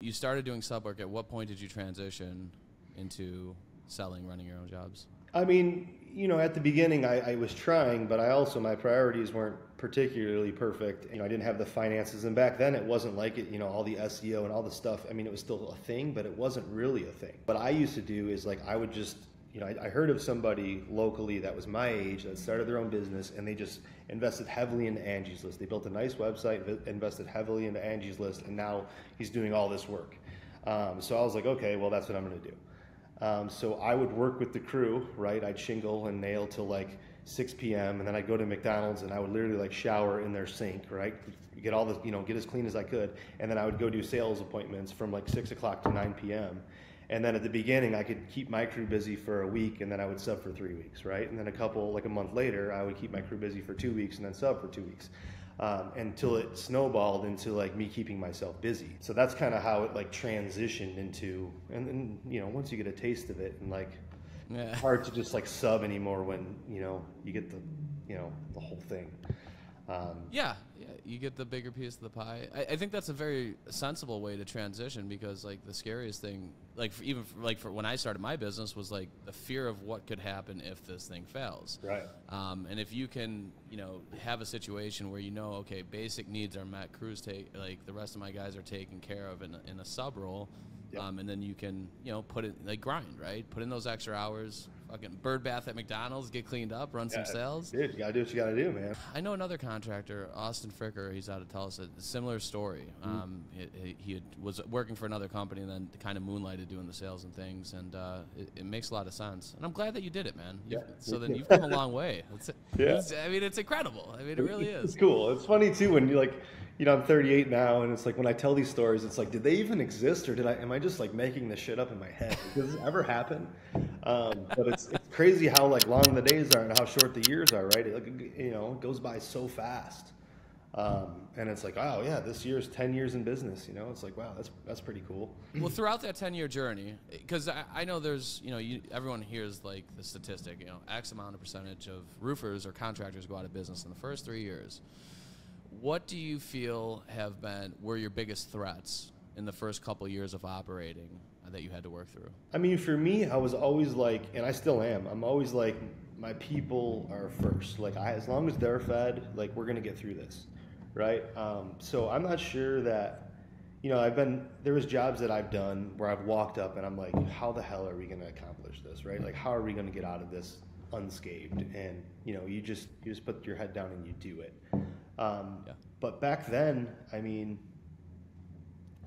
you started doing sub work. At what point did you transition into selling, running your own jobs? I mean, at the beginning I was trying, but my priorities weren't particularly perfect. I didn't have the finances, and back then it wasn't like it, all the SEO and all the stuff. I mean, it was still a thing, but it wasn't really a thing. What I used to do is like, I would just, I heard of somebody locally that was my age that started their own business, and they just invested heavily into Angie's List. They built a nice website, invested heavily into Angie's List, and now he's doing all this work. So I was like, okay, well, that's what I'm going to do. So I would work with the crew, right? I'd shingle and nail till like 6 p.m. and then I'd go to McDonald's and I would literally like shower in their sink, right? Get all the, get as clean as I could. And then I would go do sales appointments from like 6 o'clock to 9 p.m. And then at the beginning, I could keep my crew busy for a week, and then I would sub for 3 weeks, right? And then a month later, I would keep my crew busy for 2 weeks and then sub for 2 weeks. Until it snowballed into like me keeping myself busy. So that's kind of how it like transitioned into, and once you get a taste of it, and like, hard to just like sub anymore when, you get the whole thing. Yeah, you get the bigger piece of the pie. I think that's a very sensible way to transition, because like the scariest thing, like for when I started my business, was like the fear of what could happen if this thing fails. Right. And if you can, have a situation where okay, basic needs are met, crews the rest of my guys are taken care of in a sub role. Yep. And then you can, put it like grind, right? Put in those extra hours, fucking bird bath at McDonald's, get cleaned up, run some sales. Dude, you gotta do what you gotta do, man. I know another contractor, Austin Fricker, he's out of Tulsa, a similar story. He was working for another company and then kind of moonlighted doing the sales and things, and it makes a lot of sense. And I'm glad that you did it, man. So then you've come a long way. It's incredible. I mean, it really is. It's cool. It's funny too when you like, I'm 38 now, and it's like when I tell these stories, it's like, did they even exist, or am I just like making this shit up in my head? Does this ever happen? But it's crazy how like long the days are and how short the years are, right? It goes by so fast. And it's like, oh yeah, this year's 10 years in business. It's like, wow, that's pretty cool. Well, throughout that 10-year journey, because I know there's, everyone hears like the statistic, X amount of percentage of roofers or contractors go out of business in the first 3 years. What do you feel were your biggest threats in the first couple years of operating that you had to work through? I mean, for me, I was always like, and I still am, I'm always like, my people are first. Like, as long as they're fed, like, we're going to get through this, right? So I'm not sure that, there was jobs that I've done where I've walked up and I'm like, how the hell are we going to accomplish this, right? Like, how are we going to get out of this unscathed? And, you just put your head down and you do it. But back then, I mean,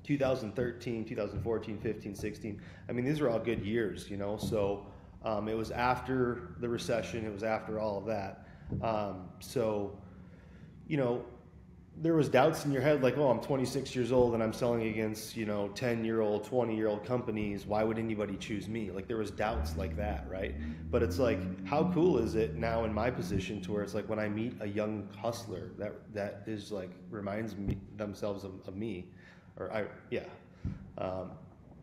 2013, 2014, 15, 16, I mean, these were all good years, so it was after the recession, it was after all of that. There was doubts in your head like, oh, I'm 26 years old and I'm selling against, 10-year-old, 20-year-old companies. Why would anybody choose me? Like, there was doubts like that, right? But it's like, how cool is it now in my position to where it's like when I meet a young hustler that is like, reminds me themselves of me,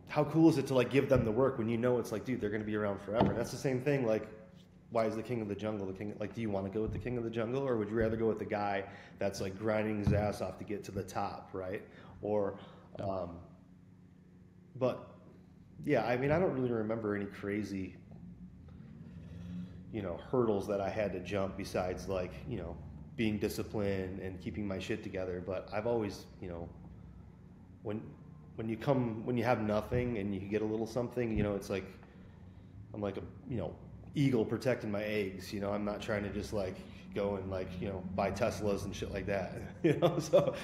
how cool is it to like give them the work when it's like, dude, they're going to be around forever. And that's the same thing, like, why is the king of the jungle the king? Like, do you want to go with the king of the jungle, or would you rather go with the guy that's like grinding his ass off to get to the top, right? Or, but yeah, I mean, I don't really remember any crazy, hurdles that I had to jump besides like, being disciplined and keeping my shit together. But I've always, when you have nothing and you get a little something, it's like, I'm like a, eagle protecting my eggs. I'm not trying to just like go and like, buy Teslas and shit like that, so